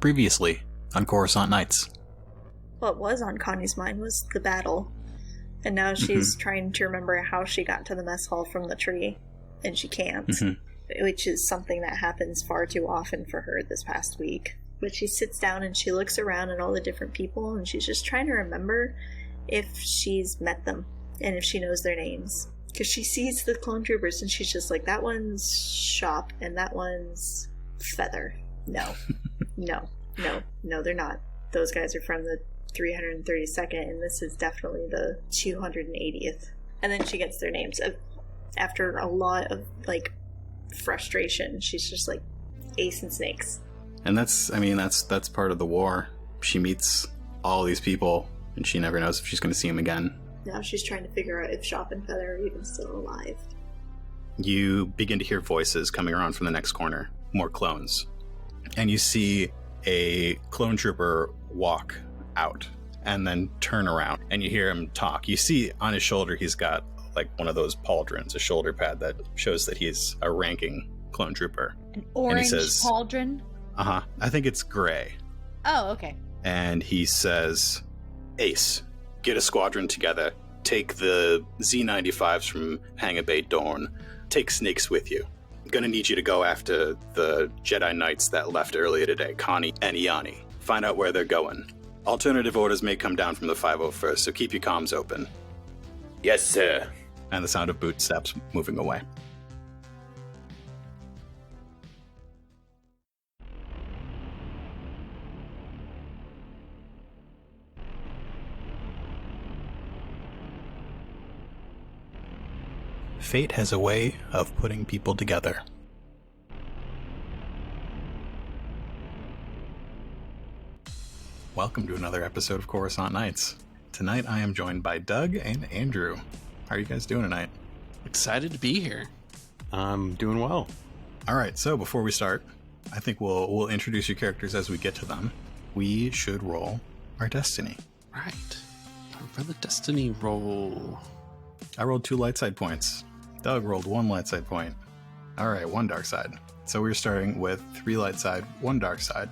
Previously on Coruscant Nights. What was on Connie's mind was the battle. And now she's trying to remember how she got to the mess hall from the tree. And she can't. Which is something that happens far too often for her this past week. But she sits down and she looks around at all the different people. And she's just trying to remember if she's met them. And if she knows their names. Because she sees the clone troopers and she's just like, that one's Shop and that one's Feather. No. No, they're not. Those guys are from the 332nd, and this is definitely the 280th. And then she gets their names. After a lot of, frustration, she's just like, Ace and Snakes. And that's part of the war. She meets all these people, and she never knows if she's going to see them again. Now she's trying to figure out if Shop and Feather are even still alive. You begin to hear voices coming around from the next corner. More clones. And you see a clone trooper walk out and then turn around and you hear him talk. You see on his shoulder he's got one of those pauldrons, a shoulder pad that shows that he's a ranking clone trooper. An orange pauldron? I think it's gray. Oh, okay. And he says, Ace, get a squadron together. Take the Z-95s from Hangar Bay Dawn. Take Snakes with you. Gonna need you to go after the Jedi Knights that left earlier today, Connie and Iani. Find out where they're going. Alternative orders may come down from the 501st, so keep your comms open. Yes, sir. And the sound of boot steps moving away. Fate has a way of putting people together. Welcome to another episode of Coruscant Nights. Tonight I am joined by Doug and Andrew. How are you guys doing tonight? Excited to be here. I'm doing well. Alright, so before we start, I think we'll introduce your characters as we get to them. We should roll our destiny. Right. Time for the destiny roll. I rolled 2 light side points. Doug rolled 1 light side point. Alright, 1 dark side. So we're starting with 3 light side, 1 dark side.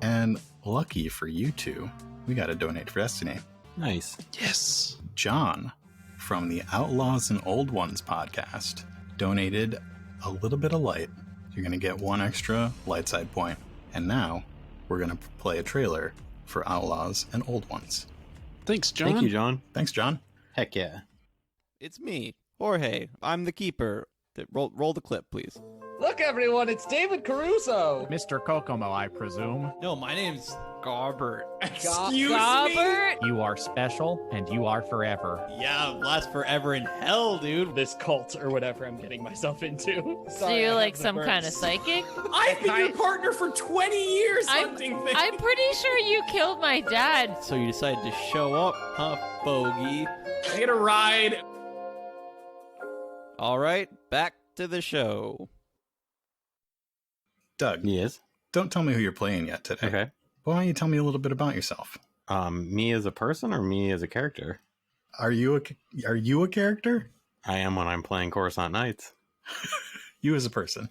And lucky for you two, we got to donate for Destiny. Nice. Yes. John, from the Outlaws and Old Ones podcast, donated a little bit of light. You're going to get 1 extra light side point. And now, we're going to play a trailer for Outlaws and Old Ones. Thanks, John. Thank you, John. Thanks, John. Heck yeah. It's me, Jorge. I'm the keeper. Roll the clip, please. Look, everyone, it's David Caruso. Mr. Kokomo, I presume. No, my name's Garbert. Excuse Garbert? You are special, and you are forever. Yeah, last forever in hell, dude. This cult or whatever I'm getting myself into. So you're like some kind of psychic? I've been your partner for 20 years hunting things. I'm pretty sure you killed my dad. So you decided to show up, huh, bogey? Can I get a ride? All right, back to the show. Doug, Yes. don't tell me who you're playing yet today. Okay. Why don't you tell me a little bit about yourself? Me as a person or me as a character? Are you a character? I am when I'm playing Coruscant Nights. You as a person.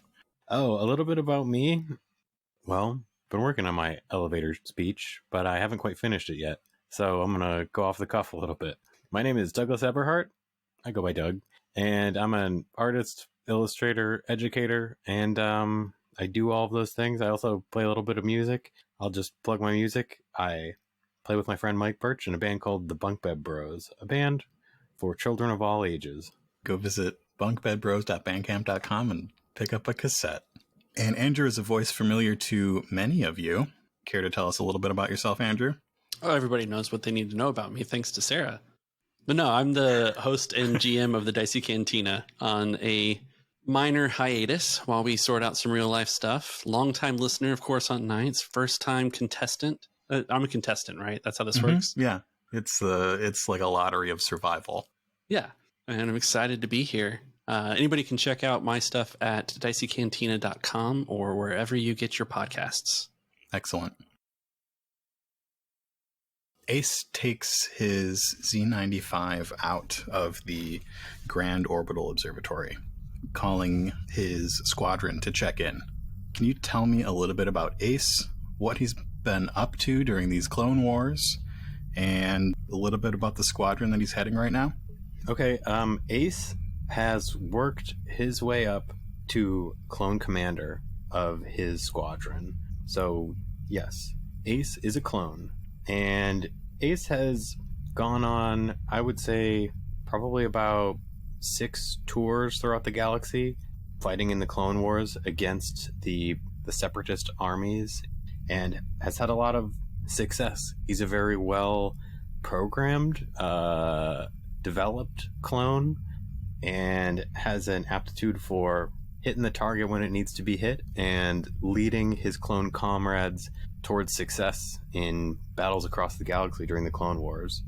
Oh, a little bit about me. Well, been working on my elevator speech, but I haven't quite finished it yet. So I'm going to go off the cuff a little bit. My name is Douglas Eberhardt. I go by Doug. And I'm an artist, illustrator, educator, and I do all of those things. I also play a little bit of music. I'll just plug my music. I play with my friend Mike Birch in a band called the Bunk Bed Bros, a band for children of all ages. Go visit bunkbedbros.bandcamp.com and pick up a cassette. And Andrew is a voice familiar to many of you. Care to tell us a little bit about yourself, Andrew? Oh, everybody knows what they need to know about me, thanks to Sarah. But no, I'm the host and GM of the Dicey Cantina on a minor hiatus while we sort out some real life stuff. Longtime listener of Coruscant Nights, first time contestant. I'm a contestant, right? That's how this works. Yeah, it's like a lottery of survival. Yeah, and I'm excited to be here. Anybody can check out my stuff at diceycantina.com or wherever you get your podcasts. Excellent. Ace takes his Z-95 out of the Grand Orbital Observatory, calling his squadron to check in. Can you tell me a little bit about Ace, what he's been up to during these Clone Wars, and a little bit about the squadron that he's heading right now. Okay, Ace has worked his way up to clone commander of his squadron. So, yes, Ace is a clone. And Ace has gone on, I would say, probably about 6 tours throughout the galaxy, fighting in the Clone Wars against the separatist armies, and has had a lot of success. He's a very well programmed, developed clone, and has an aptitude for hitting the target when it needs to be hit and leading his clone comrades towards success in battles across the galaxy during the Clone Wars.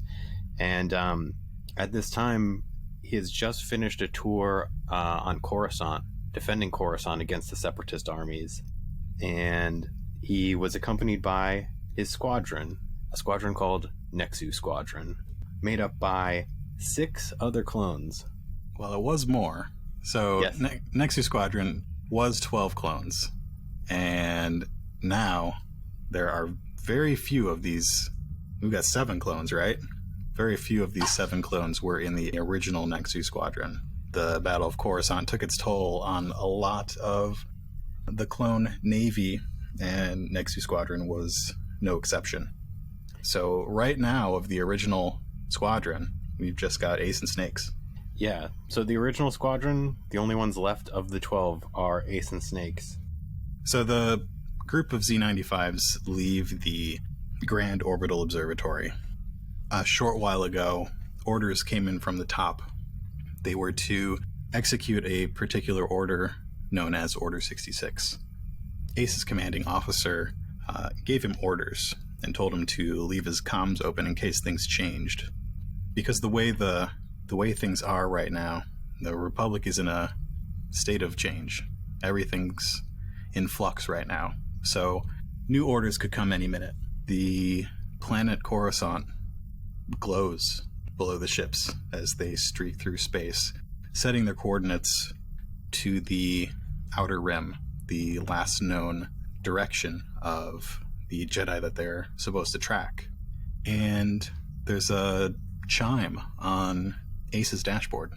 And at this time, he has just finished a tour on Coruscant, defending Coruscant against the separatist armies. And he was accompanied by his squadron, a squadron called Nexu Squadron, made up by 6 other clones. Well, it was more. So Yes. Nexus Squadron was 12 clones, and now there are very few of these. We've got 7 clones, right? Very few of these 7 clones were in the original Nexus Squadron. The Battle of Coruscant took its toll on a lot of the clone navy, and Nexus Squadron was no exception. So right now, of the original squadron, we've just got Ace and Snakes. Yeah, so the original squadron, the only ones left of the 12 are Ace and Snakes. So the group of Z95s leave the Grand Orbital Observatory. A short while ago, orders came in from the top. They were to execute a particular order known as Order 66. Ace's commanding officer gave him orders and told him to leave his comms open in case things changed. Because the way things are right now, the Republic is in a state of change. Everything's in flux right now. So new orders could come any minute. The planet Coruscant glows below the ships as they streak through space, setting their coordinates to the outer rim, the last known direction of the Jedi that they're supposed to track. And there's a chime on Ace's dashboard.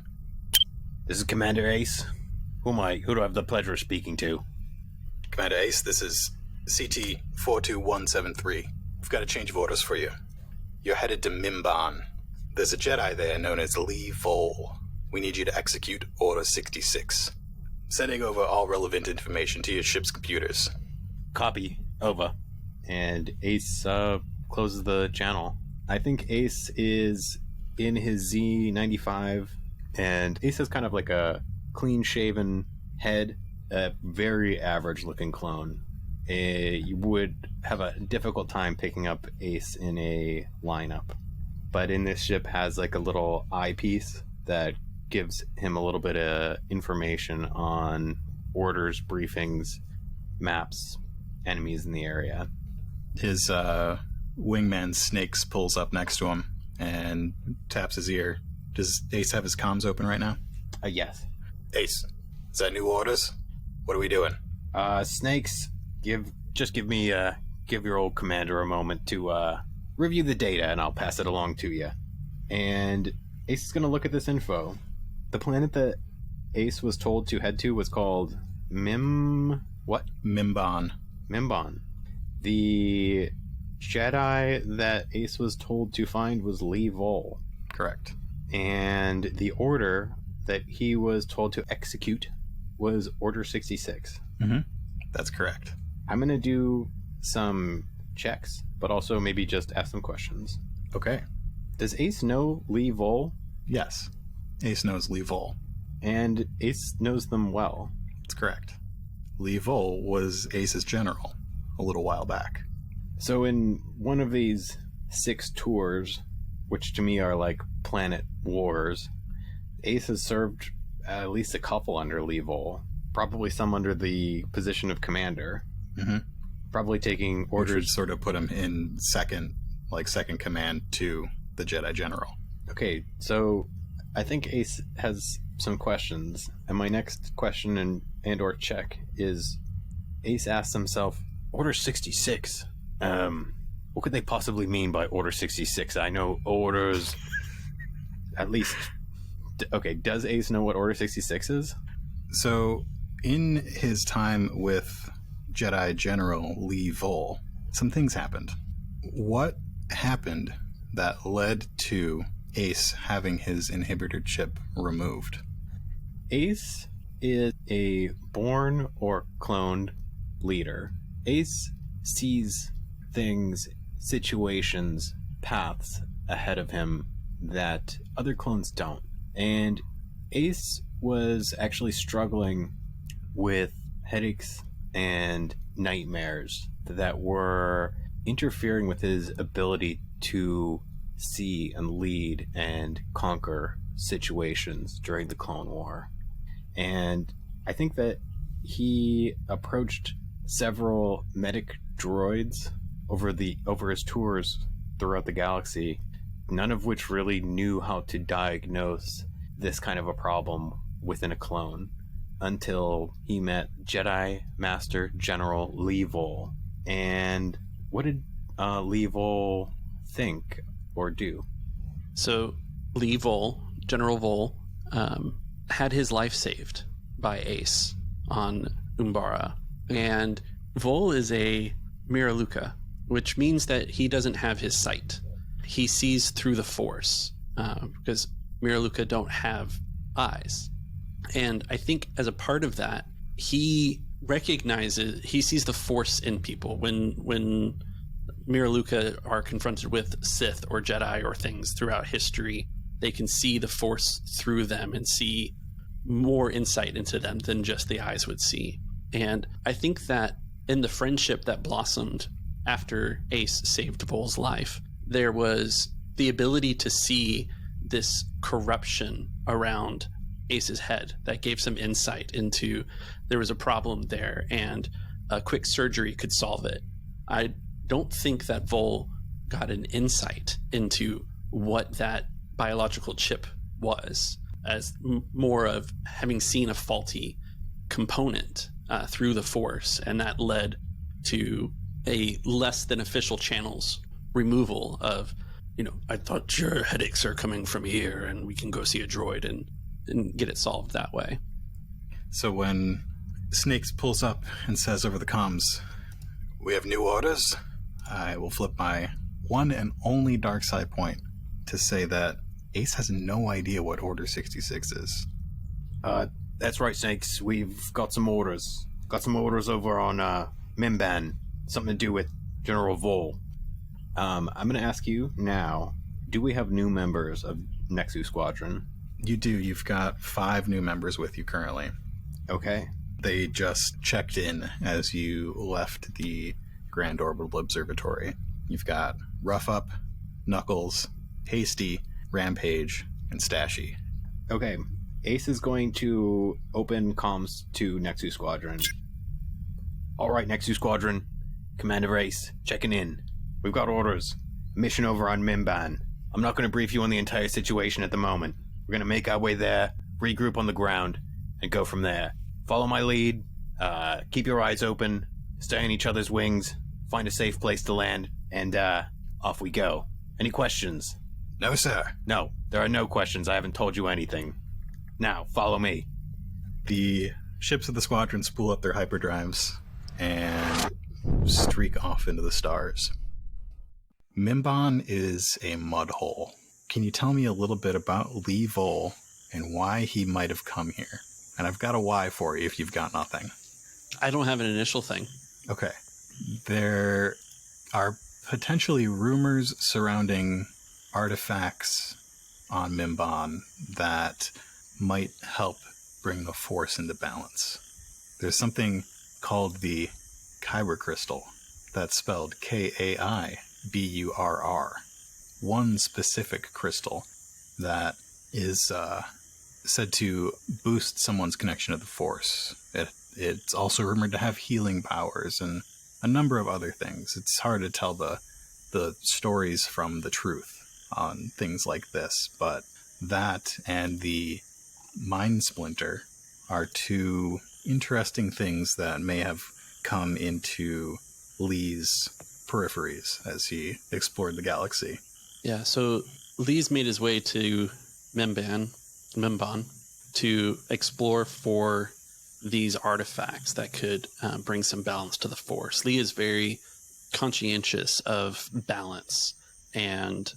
This is Commander Ace. Who do I have the pleasure of speaking to? Commander Ace, this is CT-42173. We've got a change of orders for you. You're headed to Mimban. There's a Jedi there known as Lee Vol. We need you to execute Order 66. Sending over all relevant information to your ship's computers. Copy. Over. And Ace closes the channel. I think Ace is in his Z95, and Ace has kind of like a clean-shaven head, a very average-looking clone. You would have a difficult time picking up Ace in a lineup. But in this ship has like a little eyepiece that gives him a little bit of information on orders, briefings, maps, enemies in the area. His wingman Snakes pulls up next to him and taps his ear. Does Ace have his comms open right now? Yes. Ace, is that new orders? What are we doing? Snakes, give your old commander a moment to review the data, and I'll pass it along to you. And Ace is going to look at this info. The planet that Ace was told to head to was called Mimban. Mimban. The Jedi that Ace was told to find was Lee Vol. Correct. And the order that he was told to execute was Order 66. Mm-hmm. That's correct. I'm going to do some checks, but also maybe just ask some questions. Okay. Does Ace know Lee Vol? Yes. Ace knows Lee Vol. And Ace knows them well. That's correct. Lee Vol was Ace's general a little while back. So in one of these 6 tours, which to me are like planet wars, Ace has served at least a couple under Lee Vol. Probably some under the position of commander. Mm-hmm. Probably taking orders. Which would sort of put him in second command to the Jedi General. Okay, so I think Ace has some questions, and my next question and or check is, Ace asks himself, Order 66. What could they possibly mean by Order 66? I know orders... At least... Okay, does Ace know what Order 66 is? So, in his time with Jedi General Lee Vol, some things happened. What happened that led to Ace having his inhibitor chip removed? Ace is a born or cloned leader. Ace sees things, situations, paths ahead of him that other clones don't. And Ace was actually struggling with headaches and nightmares that were interfering with his ability to see and lead and conquer situations during the Clone War. And I think that he approached several medic droids over his tours throughout the galaxy, none of which really knew how to diagnose this kind of a problem within a clone until he met Jedi Master General Lee Vol. And what did Lee Vol think or do? So Lee Vol, General Vol, had his life saved by Ace on Umbara. And Vol is a Miraluka, which means that he doesn't have his sight. He sees through the Force, because Miraluka don't have eyes. And I think as a part of that, he sees the Force in people. When Miraluka are confronted with Sith or Jedi or things throughout history, they can see the Force through them and see more insight into them than just the eyes would see. And I think that in the friendship that blossomed after Ace saved Vol's life, there was the ability to see this corruption around Ace's head that gave some insight into there was a problem there and a quick surgery could solve it. I don't think that Vol got an insight into what that biological chip was, as more of having seen a faulty component through the Force, and that led to a less than official channels removal of, I thought your headaches are coming from here and we can go see a droid and get it solved that way. So when Snakes pulls up and says over the comms, "We have new orders," I will flip my one and only dark side point to say that Ace has no idea what Order 66 is. That's right, Snakes. We've got some orders. Got some orders over on Mimban. Something to do with General Vol. I'm going to ask you now, do we have new members of Nexus Squadron? You do. You've got 5 new members with you currently. Okay. They just checked in as you left the Grand Orbital Observatory. You've got Rough Up, Knuckles, Hasty, Rampage, and Stashy. Okay. Ace is going to open comms to Nexus Squadron. All right, Nexus Squadron. Commander Ace, checking in. We've got orders. Mission over on Mimban. I'm not going to brief you on the entire situation at the moment. We're going to make our way there, regroup on the ground, and go from there. Follow my lead. Keep your eyes open. Stay on each other's wings. Find a safe place to land. And off we go. Any questions? No, sir. No, there are no questions. I haven't told you anything. Now, follow me. The ships of the squadron spool up their hyperdrives and streak off into the stars. Mimban is a mud hole. Can you tell me a little bit about Lee Vol and why he might have come here? And I've got a why for you if you've got nothing. I don't have an initial thing. Okay. There are potentially rumors surrounding artifacts on Mimban that might help bring the Force into balance. There's something called the Kyber Crystal. That's spelled Kaiburr. One specific crystal that is said to boost someone's connection to the Force. It's also rumored to have healing powers and a number of other things. It's hard to tell the stories from the truth on things like this, but that and the Mind Splinter are 2 interesting things that may have come into Lee's peripheries as he explored the galaxy. Yeah, so Lee's made his way to Mimban, to explore for these artifacts that could bring some balance to the Force. Lee is very conscientious of balance, and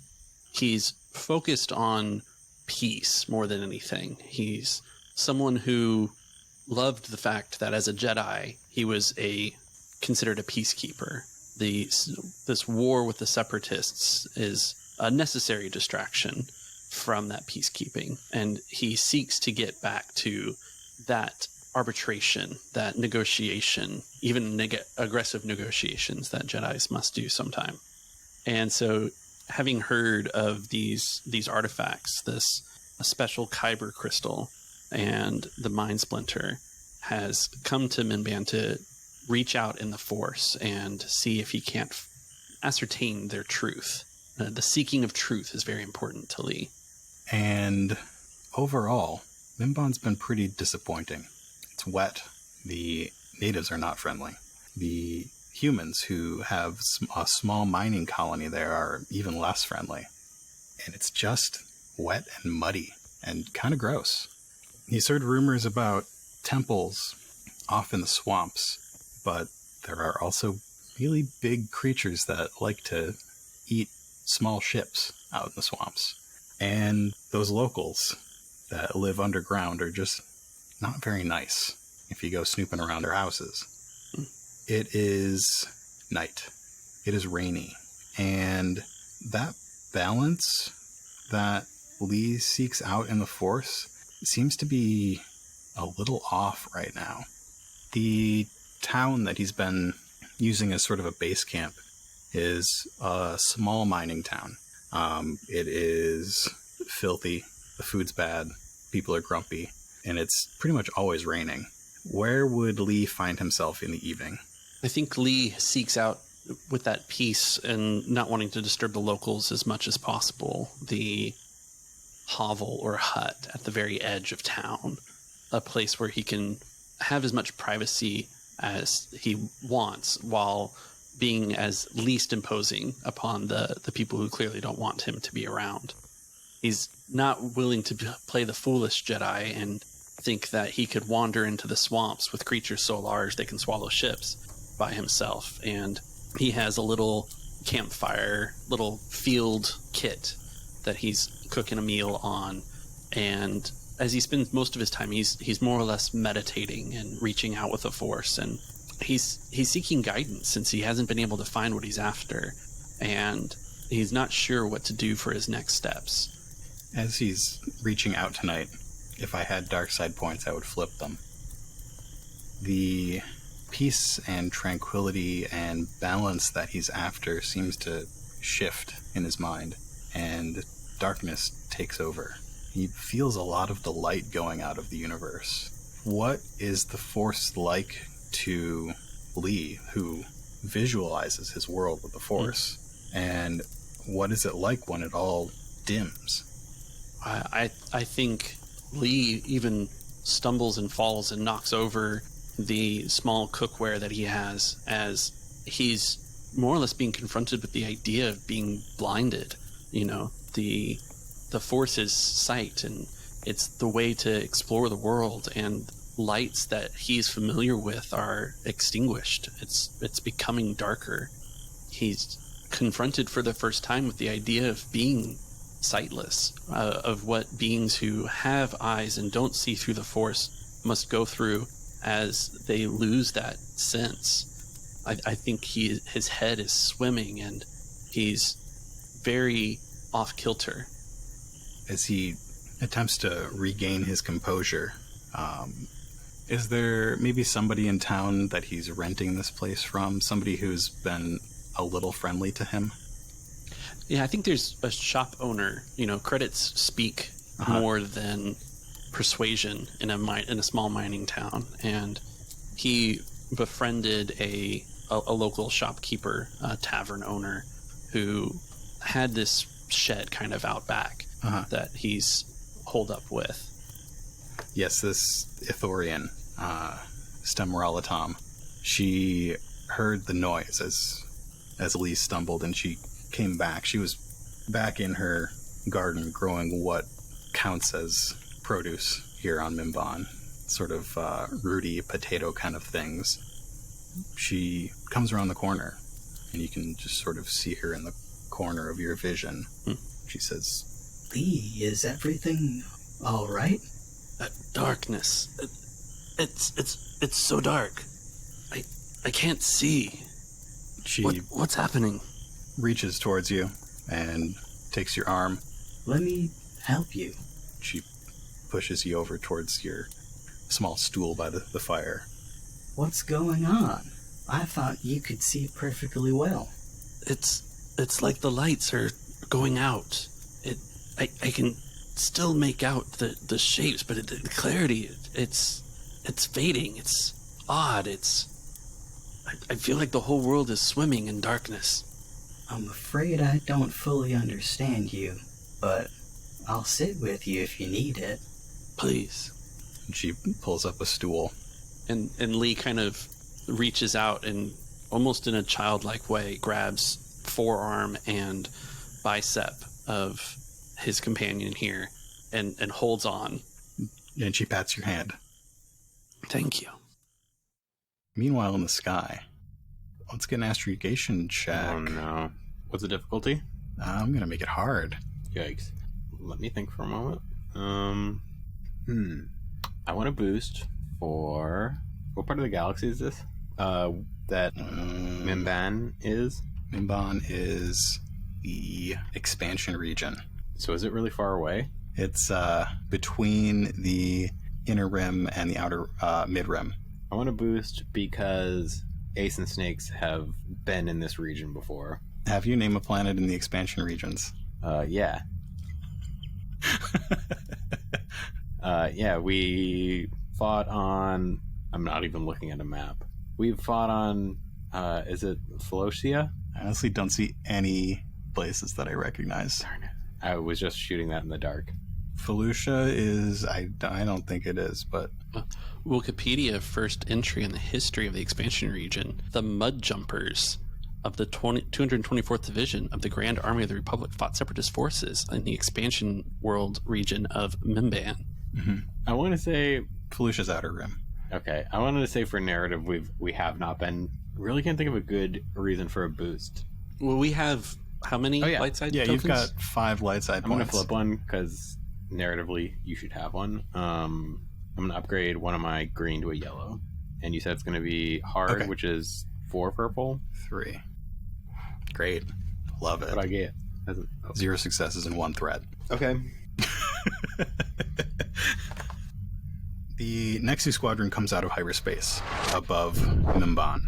he's focused on peace more than anything. He's someone who loved the fact that as a Jedi, he was considered a peacekeeper. This war with the Separatists is a necessary distraction from that peacekeeping, and he seeks to get back to that arbitration, that negotiation, even aggressive negotiations that Jedis must do sometime. And so, having heard of these artifacts, this special Kyber crystal and the Mind Splinter, has come to Minban to reach out in the Force and see if he can't ascertain their truth. The seeking of truth is very important to Lee. And overall, Minban's been pretty disappointing. It's wet. The natives are not friendly. The humans who have a small mining colony there are even less friendly. And it's just wet and muddy and kind of gross. He's heard rumors about temples off in the swamps, but there are also really big creatures that like to eat small ships out in the swamps. And those locals that live underground are just not very nice if you go snooping around their houses. It is night. It is rainy. And that balance that Lee seeks out in the Force seems to be a little off right now. The town that he's been using as sort of a base camp is a small mining town. It is filthy, the food's bad, people are grumpy, and it's pretty much always raining. Where would Lee find himself in the evening? I think Lee seeks out, with that peace and not wanting to disturb the locals as much as possible, the hovel or hut at the very edge of town, a place where he can have as much privacy as he wants while being as least imposing upon the people who clearly don't want him to be around. He's not willing to play the foolish Jedi and think that he could wander into the swamps with creatures so large they can swallow ships by himself. And he has a little campfire, little field kit that he's cooking a meal on. And as he spends most of his time, he's more or less meditating and reaching out with the Force. And he's seeking guidance since he hasn't been able to find what he's after. And he's not sure what to do for his next steps. As he's reaching out tonight, if I had dark side points, I would flip them. The peace and tranquility and balance that he's after seems to shift in his mind, and darkness takes over. He feels a lot of the light going out of the universe. What is the Force like to Lee, who visualizes his world with the Force? And what is it like when it all dims? I think Lee even stumbles and falls and knocks over the small cookware that he has as he's more or less being confronted with the idea of being blinded. You know, the Force is sight, and it's the way to explore the world, and lights that he's familiar with are extinguished. It's becoming darker. He's confronted for the first time with the idea of being sightless, of what beings who have eyes and don't see through the Force must go through as they lose that sense. I think his head is swimming, and he's very off kilter. As he attempts to regain his composure, is there maybe somebody in town that he's renting this place from? Somebody who's been a little friendly to him? Yeah, I think there's a shop owner. You know, credits speak more than persuasion in a small mining town, and he befriended a local shopkeeper, a tavern owner, who had this shed kind of out back that he's holed up with. Yes, this Ithorian, Stemoralatom, she heard the noise as Lee stumbled and she came back. She was back in her garden growing what counts as produce here on Mimban, sort of rooty potato kind of things. She comes around the corner and you can just sort of see her in the corner of your vision. She says, Lee, is everything all right? Darkness. It's so dark. I can't see. She What's happening? reaches towards you and takes your arm. Let me help you. She pushes you over towards your small stool by the fire. What's going on? I thought you could see perfectly well. It's like the lights are going out. I can still make out the shapes, but the clarity, it's fading. It's odd. I feel like the whole world is swimming in darkness. I'm afraid I don't fully understand you, but I'll sit with you if you need it. Please. And she pulls up a stool. And Lee kind of reaches out and almost in a childlike way grabs forearm and bicep of his companion here and holds on. And she pats your hand. Thank you. Meanwhile, in the sky, let's get an astrogation check. Oh no. What's the difficulty? I'm going to make it hard. Yikes. Let me think for a moment. I want to boost for... What part of the galaxy is this? That Mimban is? Mimban is the expansion region. So is it really far away? It's between the inner rim and the outer mid-rim. I want to boost because Ace and Snakes have been in this region before. Have you named a planet in the expansion regions? Yeah. Yeah, we fought on... I'm not even looking at a map. We've fought on... is it Felocia? I honestly don't see any places that I recognize. Darn it. I was just shooting that in the dark. Felucia is... I don't think it is, but... Wikipedia first entry in the history of the expansion region. The Mud Jumpers of the 224th Division of the Grand Army of the Republic fought separatist forces in the expansion world region of Mimban. Mm-hmm. I want to say... Felucia's outer rim. Okay, I wanted to say for narrative, we have not been... Really can't think of a good reason for a boost. Well, we have how many light side tokens? You've got 5 light side I'm going to points. flip one because narratively you should have one. I'm going to upgrade one of my green to a yellow. And you said it's going to be hard, Okay. which is 4 purple. 3. Great. Love it. What I get? 0 successes and 1 threat. Okay. The Nexus Squadron comes out of hyperspace above Mimban.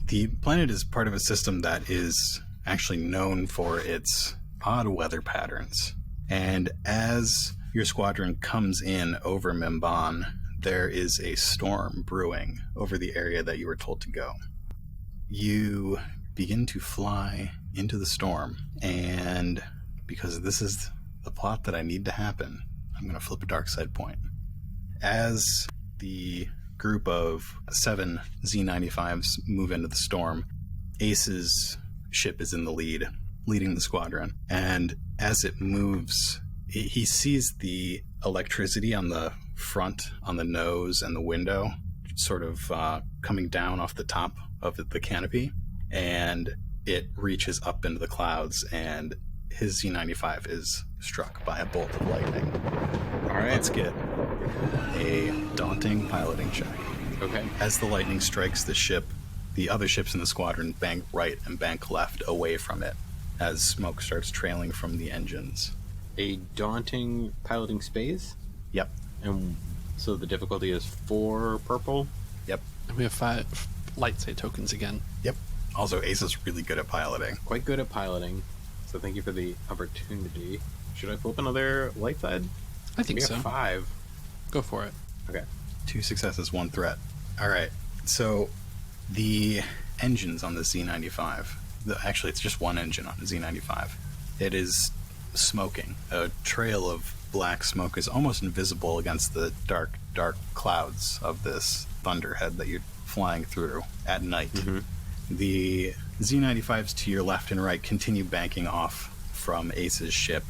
The planet is part of a system that is actually known for its odd weather patterns. And as your squadron comes in over Mimban, there is a storm brewing over the area that you were told to go. You begin to fly into the storm, and because this is the plot that I need to happen, I'm going to flip a dark side point. As the group of 7 Z-95s move into the storm, Ace's ship is in the lead, leading the squadron. And as it moves, he sees the electricity on the front, on the nose and the window, sort of coming down off the top of the canopy. And it reaches up into the clouds, and his Z-95 is struck by a bolt of lightning. All right, let's get a daunting piloting check. Okay. As the lightning strikes the ship, the other ships in the squadron bank right and bank left away from it as smoke starts trailing from the engines. A daunting piloting space? Yep. And so the difficulty is 4 purple? Yep. And we have 5 light side tokens again. Yep. Also, Ace is really good at piloting. Quite good at piloting. So thank you for the opportunity. Should I flip another light side? I think We so. have 5. Go for it. Okay. 2 successes, 1 threat. All right. So the engines on the Z-95, actually it's just one engine on the Z-95. It is smoking. A trail of black smoke is almost invisible against the dark, dark clouds of this thunderhead that you're flying through at night. Mm-hmm. The Z-95s to your left and right continue banking off from Ace's ship.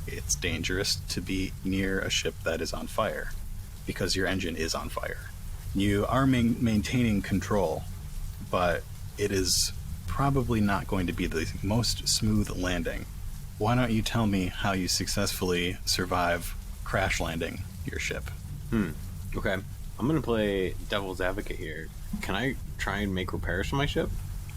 It's dangerous to be near a ship that is on fire, because your engine is on fire. You are maintaining control, but it is probably not going to be the most smooth landing. Why don't you tell me how you successfully survive crash landing your ship? Okay. I'm going to play devil's advocate here. Can I try and make repairs to my ship?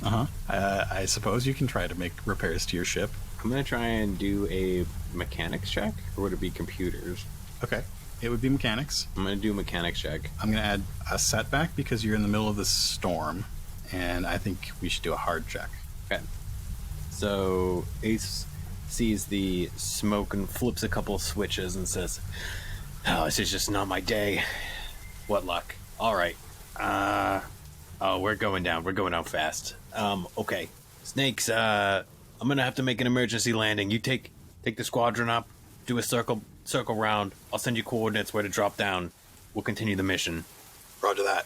I suppose you can try to make repairs to your ship. I'm going to try and do a mechanics check, or would it be computers? Okay. It would be mechanics. I'm going to do a mechanics check. I'm going to add a setback because you're in the middle of this storm, and I think we should do a hard check. Okay. So Ace sees the smoke and flips a couple of switches and says, "Oh, this is just not my day. What luck. All right. Oh, we're going down. We're going down fast. Okay. Snakes, I'm going to have to make an emergency landing. You take the squadron up, do a circle round. I'll send you coordinates where to drop down. We'll continue the mission." Roger that.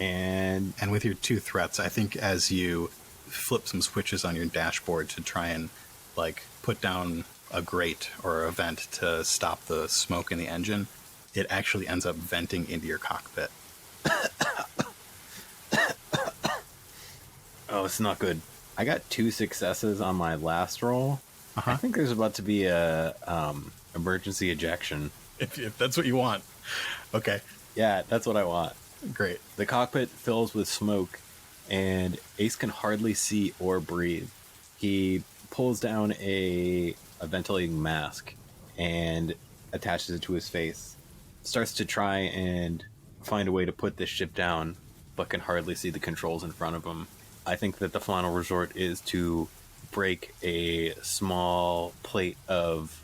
And with your 2 threats, I think as you flip some switches on your dashboard to try and, like, put down a grate or a vent to stop the smoke in the engine, it actually ends up venting into your cockpit. Oh, it's not good. I got 2 successes on my last roll. I think there's about to be a emergency ejection. If that's what you want. Okay. Yeah, that's what I want. Great. The cockpit fills with smoke, and Ace can hardly see or breathe. He pulls down a ventilating mask and attaches it to his face. Starts to try and find a way to put this ship down, but can hardly see the controls in front of him. I think that the final resort is to break a small plate of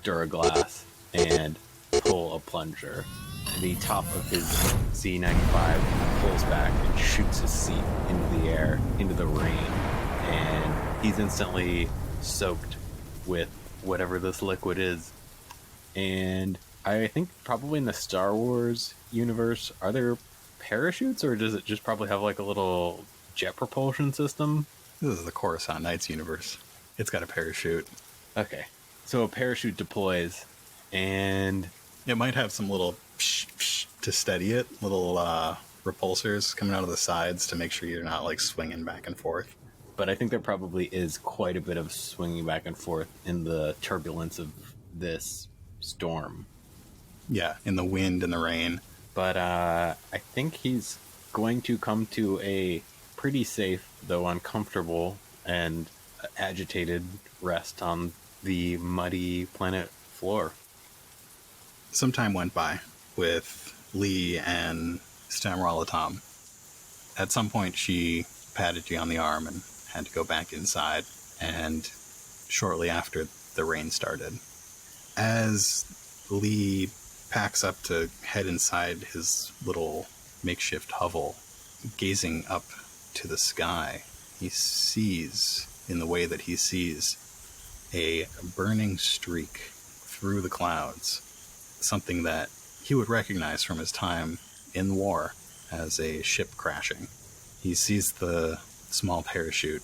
Duraglass and pull a plunger. The top of his Z-95 pulls back and shoots his seat into the air, into the rain, and he's instantly soaked with whatever this liquid is. And I think probably in the Star Wars universe, are there parachutes, or does it just probably have like a little jet propulsion system? This is the Coruscant Nights universe. It's got a parachute. Okay. So a parachute deploys, and it might have some little psh, psh to steady it, little repulsors coming out of the sides to make sure you're not like swinging back and forth. But I think there probably is quite a bit of swinging back and forth in the turbulence of this storm. Yeah, in the wind and the rain. But I think he's going to come to a pretty safe, though uncomfortable and agitated rest on the muddy planet floor. Some time went by with Lee and Stamralatom. At some point, she patted you on the arm and had to go back inside, and shortly after, the rain started. As Lee packs up to head inside his little makeshift hovel, gazing up to the sky, he sees, in the way that he sees, a burning streak through the clouds, something that he would recognize from his time in war as a ship crashing. He sees the small parachute,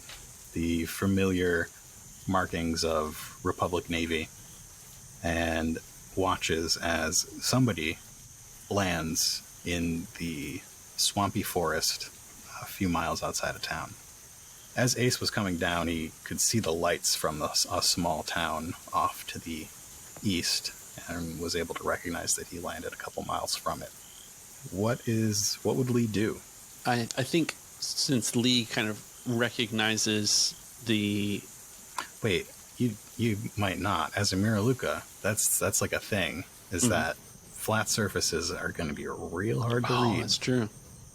the familiar markings of Republic Navy, and watches as somebody lands in the swampy forest a few miles outside of town. As Ace was coming down, he could see the lights from a small town off to the east and was able to recognize that he landed a couple miles from it. What would Lee do? I think since Lee kind of recognizes the... Wait, you might not. As a Miraluka, that's like a thing, is that flat surfaces are going to be real hard to read. That's true.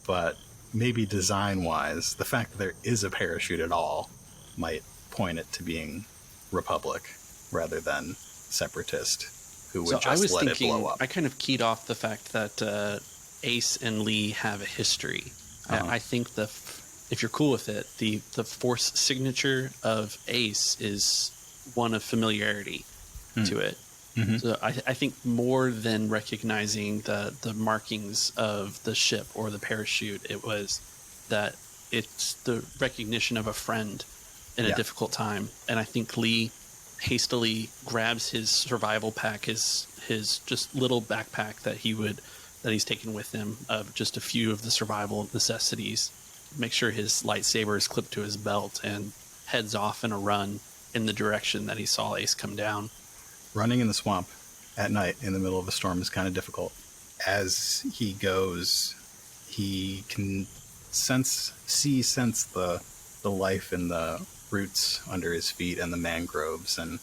But maybe design-wise, the fact that there is a parachute at all might point it to being Republic rather than Separatist, who would just let it blow up. I kind of keyed off the fact that Ace and Lee have a history. I think if you're cool with it, the force signature of Ace is one of familiarity to it. Mm-hmm. So I think more than recognizing the markings of the ship or the parachute, it was that it's the recognition of a friend in a difficult time. And I think Lee hastily grabs his survival pack, his just little backpack that he's taken with him of just a few of the survival necessities, make sure his lightsaber is clipped to his belt, and heads off in a run in the direction that he saw Ace come down. Running in the swamp at night in the middle of a storm is kind of difficult. As he goes, he can sense the life in the roots under his feet and the mangroves, and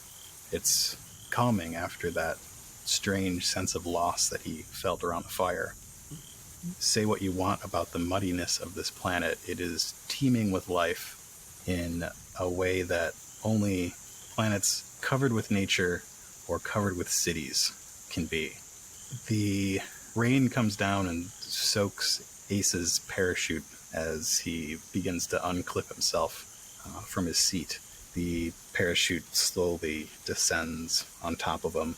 it's calming after that strange sense of loss that he felt around the fire. Say what you want about the muddiness of this planet, it is teeming with life in a way that only planets covered with nature or covered with cities can be. The rain comes down and soaks Ace's parachute as he begins to unclip himself from his seat. The parachute slowly descends on top of him,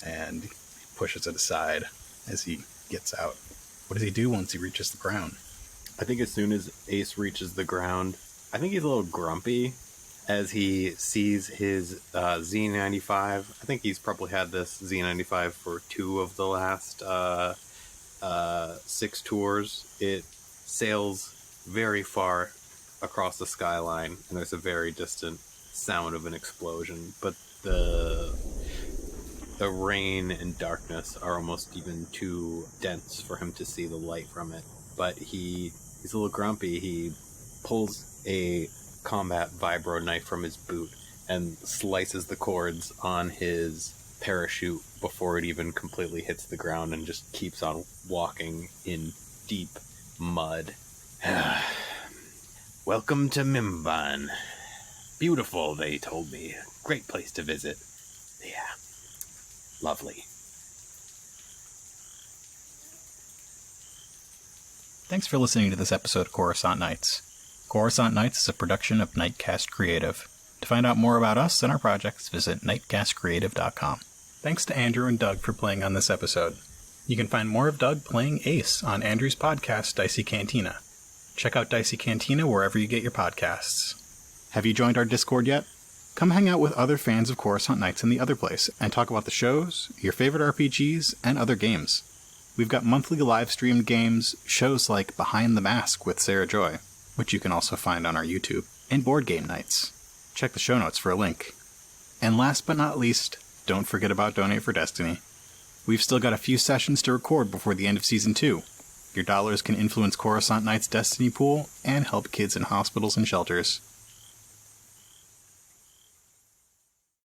and he pushes it aside as he gets out. What does he do once he reaches the ground? I think as soon as Ace reaches the ground, I think he's a little grumpy as he sees his Z95. I think he's probably had this Z95 for 2 of the last 6 tours. It sails very far across the skyline, and there's a very distant sound of an explosion, but the rain and darkness are almost even too dense for him to see the light from it. But he's a little grumpy. He pulls a combat vibro knife from his boot and slices the cords on his parachute before it even completely hits the ground, and just keeps on walking in deep mud. Welcome to Mimban. Beautiful, they told me. Great place to visit. Yeah. Lovely. Thanks for listening to this episode of Coruscant Nights. Coruscant Nights is a production of Nightcast Creative. To find out more about us and our projects, visit nightcastcreative.com. Thanks to Andrew and Doug for playing on this episode. You can find more of Doug playing Ace on Andrew's podcast, Dicey Cantina. Check out Dicey Cantina wherever you get your podcasts. Have you joined our Discord yet? Come hang out with other fans of Coruscant Nights in the other place and talk about the shows, your favorite RPGs, and other games. We've got monthly live-streamed games, shows like Behind the Mask with Sarah Joy, which you can also find on our YouTube, and board game nights. Check the show notes for a link. And last but not least, don't forget about Donate for Destiny. We've still got a few sessions to record before the end of Season 2. Your dollars can influence Coruscant Nights' Destiny pool and help kids in hospitals and shelters.